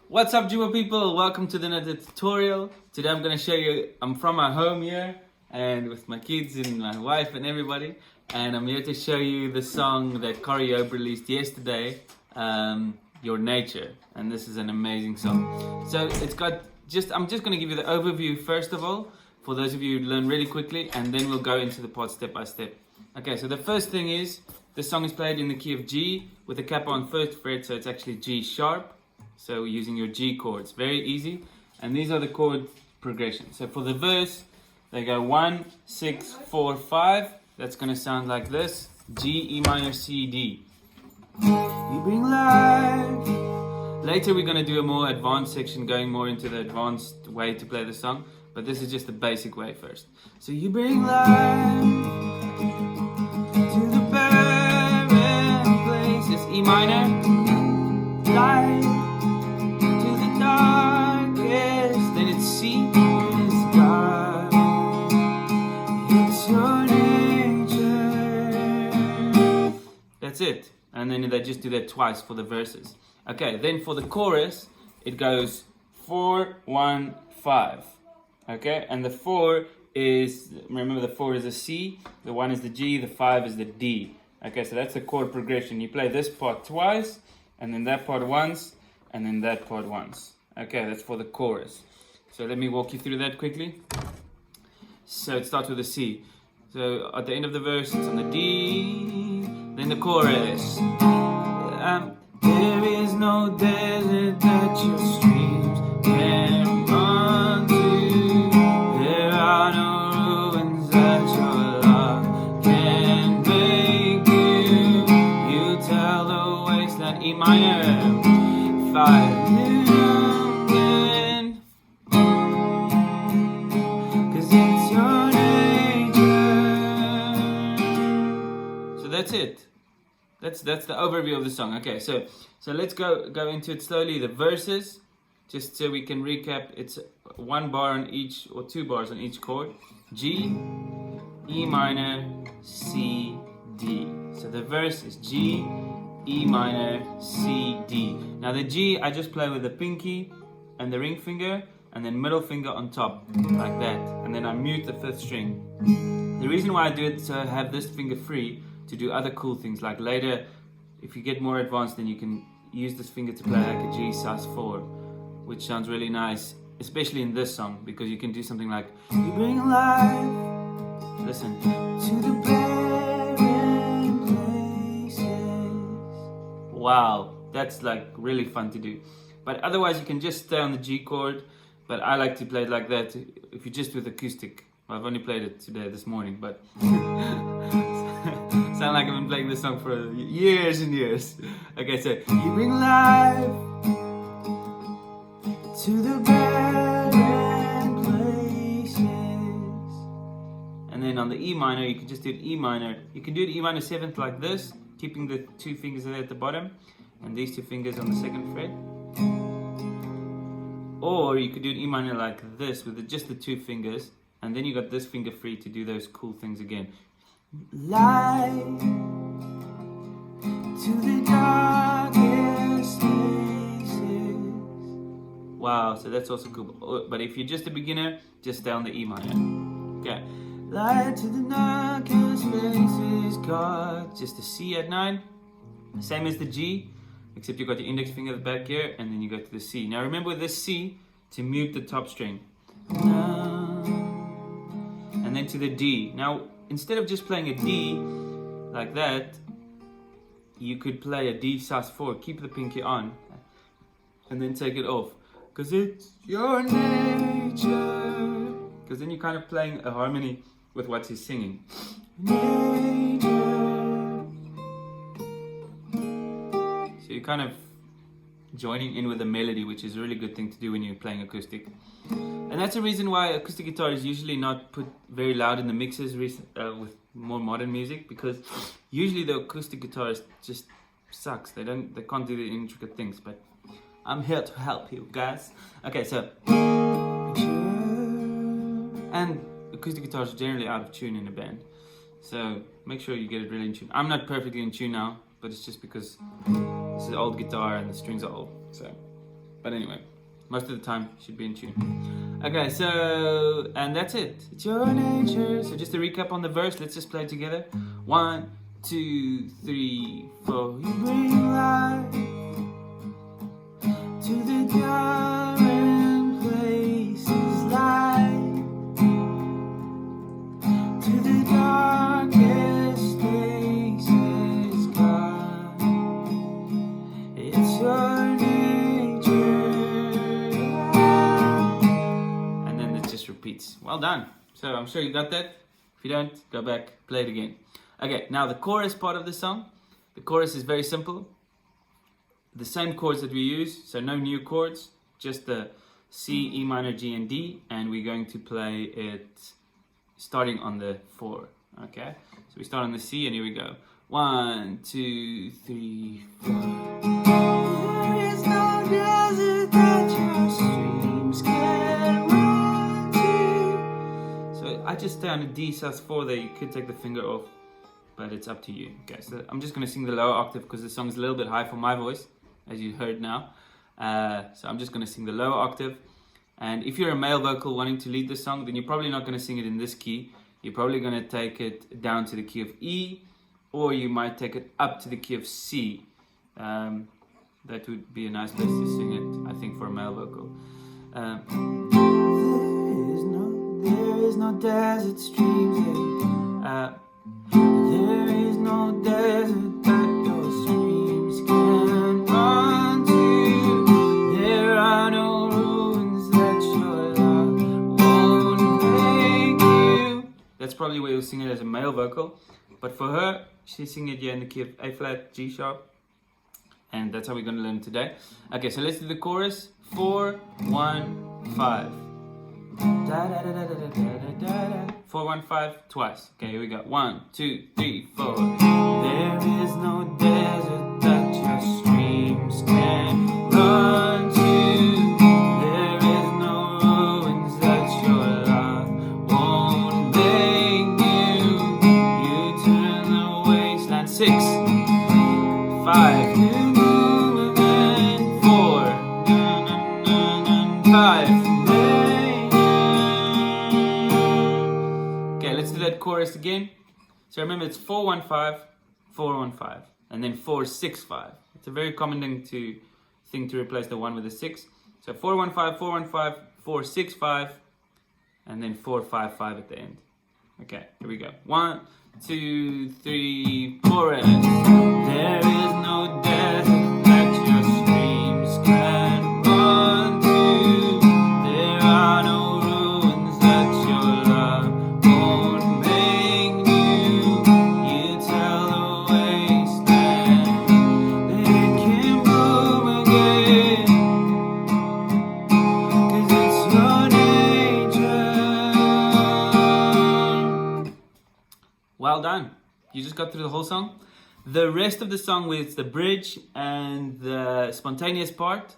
What's up, Jooba people? Welcome to another tutorial. Today I'm going to show you, I'm from my home here and with my kids and my wife and everybody, and I'm here to show you the song that Kari Jobe released yesterday, Your Nature, and this is an amazing song. So I'm just going to give you the overview first of all, for those of you who learn really quickly, and then we'll go into the part step by step. Okay, so the first thing is, this song is played in the key of G with the capo on first fret, so it's actually G sharp. So using your G chords, very easy. And these are the chord progressions. So for the verse, they go 1, 6, 4, 5. That's going to sound like this: G, E minor, C, D. You bring life. Later we're going to do a more advanced section, going more into the advanced way to play the song. But this is just the basic way first. So you bring life to the barren places, E minor, light. That's it. And then they just do that twice for the verses. Okay, then for the chorus, it goes 4, 1, 5. Okay, and the 4 is, remember the 4 is a C, the 1 is the G, the 5 is the D. Okay, so that's the chord progression. You play this part twice, and then that part once, and then that part once. Okay, that's for the chorus. So let me walk you through that quickly. So it starts with a C. So at the end of the verse, it's on the D, then the chorus. There is no desert that your streams can run to. There are no ruins that your love can make you. You tell the wasteland, E minor, 5. That's it. That's the overview of the song. Okay, so let's go into it slowly. The verses, just so we can recap. It's 1 bar on each, or 2 bars on each chord. G, E minor, C, D. So the verse is G, E minor, C, D. Now the G, I just play with the pinky and the ring finger, and then middle finger on top, like that. And then I mute the 5th string. The reason why I do it, so I have this finger free to do other cool things, like later if you get more advanced, then you can use this finger to play like a G sus4, which sounds really nice, especially in this song, because you can do something like, you bring life, listen, to the barren places. Wow, that's like really fun to do. But otherwise you can just stay on the G chord, but I like to play it like that if you're just with acoustic. I've only played it this morning, but sound like I've been playing this song for years and years. Okay, so you bring life to the barren places. And then on the E minor, you can just do it E minor. You can do it E minor 7th like this, keeping the 2 fingers there at the bottom, and these 2 fingers on the 2nd fret. Or you could do it E minor like this with just the 2 fingers, and then you got this finger free to do those cool things again. Light to the darkest places. Wow, so that's also cool. But if you're just a beginner, just stay on the E minor. Okay. Light to the darkest places, God. Just a C at 9. Same as the G, except you got your index finger back here, and then you go to the C. Now remember with this C, to mute the top string. And then to the D. Now, instead of just playing a D like that, you could play a D sus4, keep the pinky on, and then take it off. Because it's your nature. Because then you're kind of playing a harmony with what he's singing. Nature. So you're kind of joining in with the melody, which is a really good thing to do when you're playing acoustic. And that's the reason why acoustic guitar is usually not put very loud in the mixes with more modern music, because usually the acoustic guitarist just sucks. They can't do the intricate things, but I'm here to help you guys. Okay, so, and acoustic guitars are generally out of tune in a band, so make sure you get it really in tune. I'm not perfectly in tune now, but it's just because this is an old guitar and the strings are old. So But anyway, most of the time should be in tune. Okay, so, and that's it. It's your nature. So just to recap on the verse, let's just play it together. 1, 2, 3, 4. You bring light to the barren places, light to the darkest spaces, God. It's your nature. And then it just repeats. Well done. So I'm sure you got that. If you don't, go back, play it again. Okay, now the chorus part of the song. The chorus is very simple. The same chords that we use, so no new chords, just the C, E minor, G, and D, and we're going to play it starting on the 4. Okay, so we start on the C, and here we go. 1, 2, 3, 4. There is no desert that your streams can run to. So I just stay on a D sus4 there. You could take the finger off, but it's up to you. Okay, so I'm just going to sing the lower octave because the song's a little bit high for my voice, as you heard now. So I'm just going to sing the lower octave. And if you're a male vocal wanting to lead the song, then you're probably not going to sing it in this key. You're probably going to take it down to the key of E, or you might take it up to the key of C. That would be a nice place to sing it, I think, for a male vocal. There is no desert streams. There is no desert that your streams can run to. There are no ruins that your love won't make you. That's probably where you'll sing it as a male vocal. But for her, she's singing it here in the key of A flat, G sharp. And that's how we're going to learn today. Okay, so let's do the chorus. 4, 1, 5. Da, da, da, da, da, da, da, da, da. 4, 1, 5 twice. Okay, here we go. 1, 2, 3, 4. There is no desert that your streams can run to. There is no ruins that your love won't make you. You turn the wasteland. 6, 5. 4, 5. Chorus again. So remember, it's 4, 1, 5, 4, 1, 5, and then 4, 6, 5. It's a very common thing to replace the 1 with a 6. So 4, 1, 5, 4, 1, 5, 4, 6, 5, and then 4, 5, 5 at the end. Okay, here we go. 1, 2, 3, chorus. There is no desert that your streams can run to. There are no ruins that your love won't make you. You tell the wasteland that it can bloom again, 'cause it's your nature. Well done. You just got through the whole song. The rest of the song with the bridge and the spontaneous part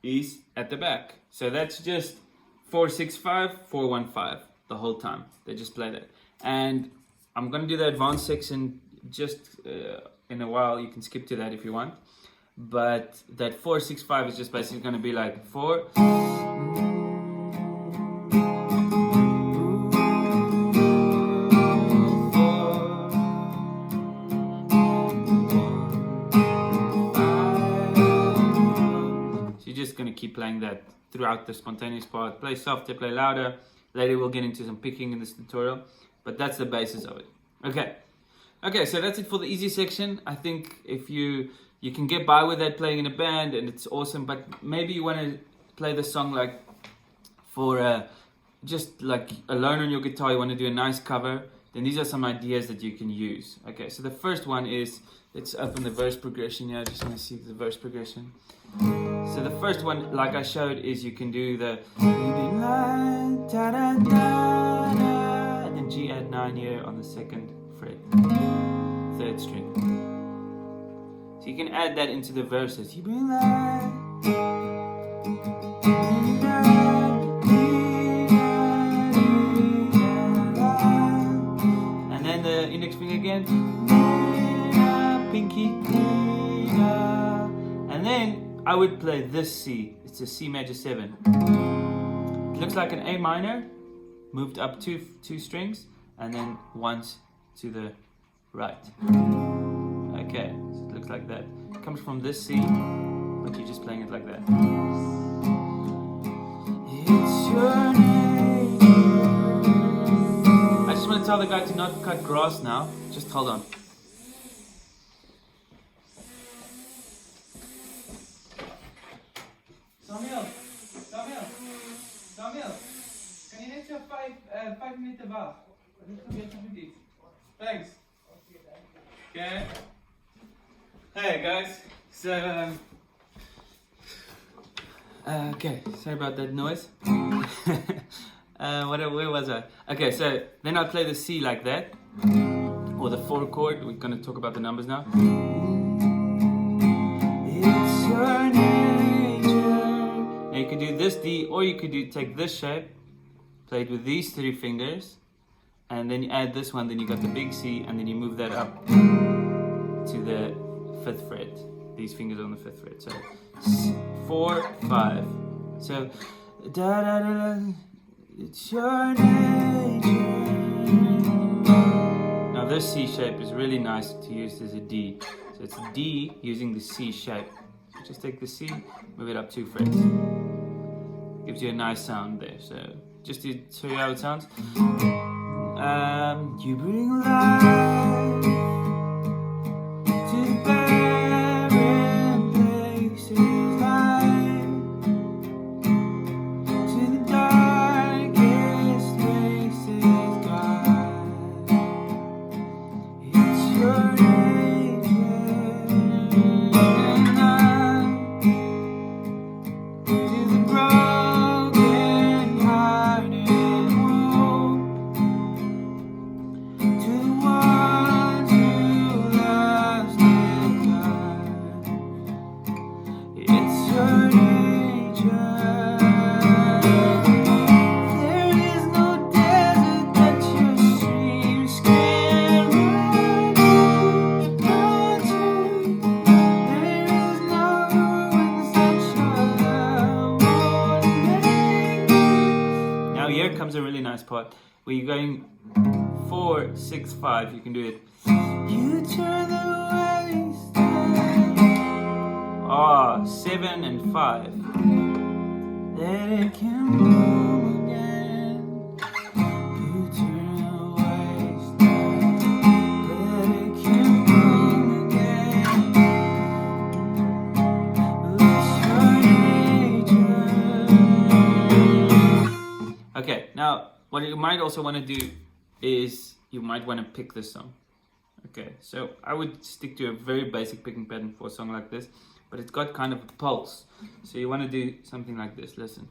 is at the back. So that's just 4, 6, 5, 4, 1, 5 the whole time. They just play that. And I'm going to do the advanced section just in a while. You can skip to that if you want. But that 4, 6, 5 is just basically going to be like 4. Going to keep playing that throughout the spontaneous part. Play softer, play louder. Later we'll get into some picking in this tutorial, but that's the basis of it. Okay, so that's it for the easy section. I think if you can get by with that playing in a band, and it's awesome, but maybe you want to play the song like for just like alone on your guitar, you want to do a nice cover, then these are some ideas that you can use. Okay, so the first one is, let's open the verse progression here. I just want to see the verse progression. So the first one, like I showed, is you can do the and then G add 9 here on the 2nd fret, 3rd string. So you can add that into the verses. You bring light, and then the index finger again, pinky, and then I would play this C. It's a C major 7. It looks like an A minor, moved up two strings, and then once to the right. Okay, so it looks like that. It comes from this C, but you're just playing it like that. It's your name. I just want to tell the guy to not cut grass now. Just hold on. Samuel, kan je net zo 5 minuten wachten? Dit gebeurt nog niet. Thanks. Okay. Hey guys, so okay, sorry about that noise. Where was I? Okay, so then I'll play the C like that, or the 4 chord. We're going to talk about the numbers now. It's your nature. Now you could do this D, or you could take this shape, play it with these 3 fingers, and then you add this one, then you got the big C, and then you move that up to the 5th fret. These fingers on the 5th fret. So 4, 5. So da da da da. It's your nature. Now this C shape is really nice to use as a D. So it's D using the C shape. So just take the C, move it up 2 frets. Gives you a nice sound there. So just to show you how it sounds. You bring life to the barren places, light to the darkest places, God. It's your nature, and to the broken hearted hope, to the ones who lost their God. It's your nature. There is no desert that your streams can run to. There is no ruins that your love won't make. Now here comes a really nice part where you're going 4, 6, 5. You can do it. You turn the wasteland. 7 and 5. That it can bloom again. You turn the wasteland. That it can bloom again. It's your nature. Okay, now what you might also want to do is you might want to pick this song. Okay, so I would stick to a very basic picking pattern for a song like this, but it's got kind of a pulse. So you want to do something like this. Listen.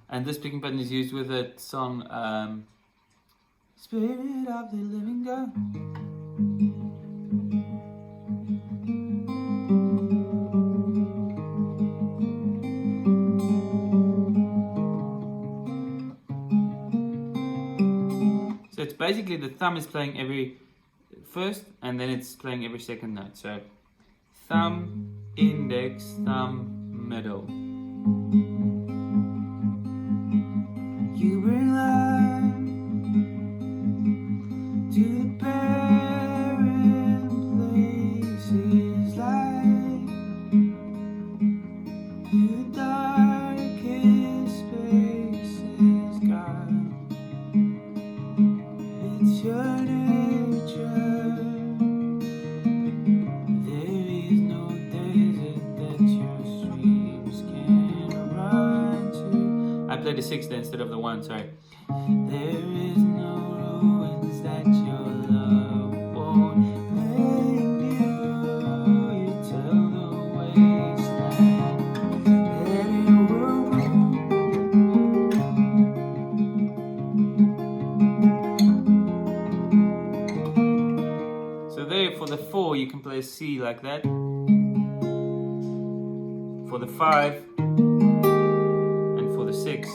And this picking pattern is used with a song, Spirit of the Living God. So it's basically the thumb is playing every first, and then it's playing every second note. So thumb, index, thumb, middle. You bring life to the barren places, light to the darkest spaces, God. It's your nature. There is no desert that your streams can run to. I played the 6 there instead of the 1, sorry. There is no ruins that your love won't make new. You tell the wasteland that it will bloom. So there, for the 4, you can play a C like that. For the 5, and for the 6.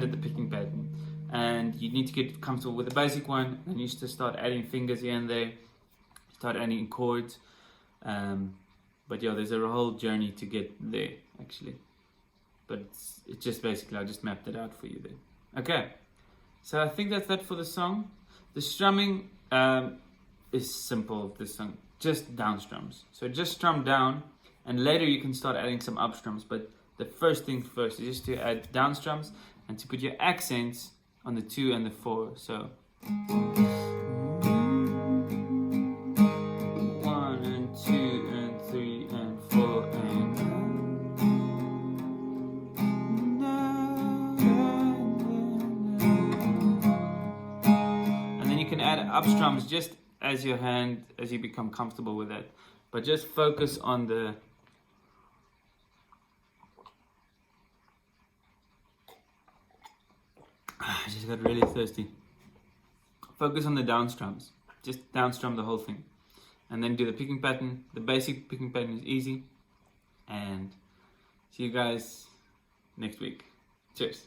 landed the picking pattern, and you need to get comfortable with the basic one, and you just start adding fingers here and there, start adding chords. But yeah, there's a whole journey to get there actually. But it's just basically, I just mapped it out for you there. Okay, so I think that's that for the song. The strumming is simple, this song, just down strums. So just strum down, and later you can start adding some up strums, but the first thing first is just to add down strums and to put your accents on the 2 and the 4. So 1 and 2 and 3 and 4 and then you can add up strums just as you become comfortable with that, but just focus on the I just got really thirsty. Focus on the down strums. Just down strum the whole thing. And then do the picking pattern. The basic picking pattern is easy. And see you guys next week. Cheers.